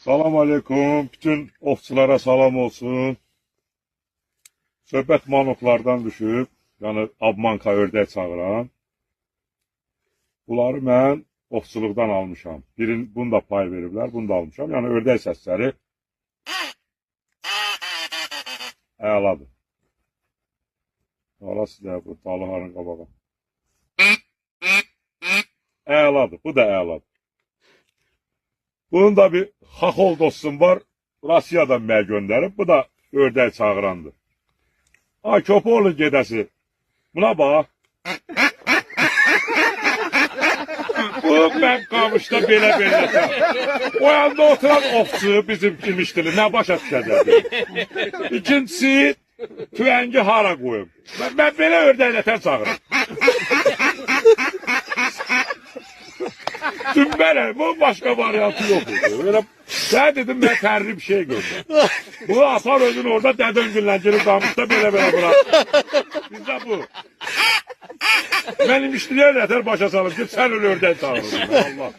Salam aleyküm. Bütün ovçulara salam olsun. Söhbət manoklardan düşüb. Yəni Abmanka ördək çağıran. Bunları mən ovçuluqdan almışam. Bunu da pay veriblər, bunu da almışam. Yəni ördək səsləri əladır. Ara sizə bu dalıharın qabağa. Əladır, bu da əladır. Bunun da bir xaxol dostum var. Rusiyadan mənə göndərib. Bu da ördək çağırandır. Ay Köpoğlu gedəsi. Buna bax. Bu mən qamışda belə. O yanda oturan ovçu bizim imişdili. Nə başa düşəcəkdir. İkincisi tüvəngi hara qoyum. Mən belə ördəklə çağırım. Dümbələm, bu başqa variantı yox idi. Öyle, sen dedim ben tərli bir şey gördüm. Bu asar özün orada dədön günləngirin qamışda belə bırak. Bizdə bu. Mənim işləyər yətər başa salım ki, sən öyle ördək çağırırım. Allah.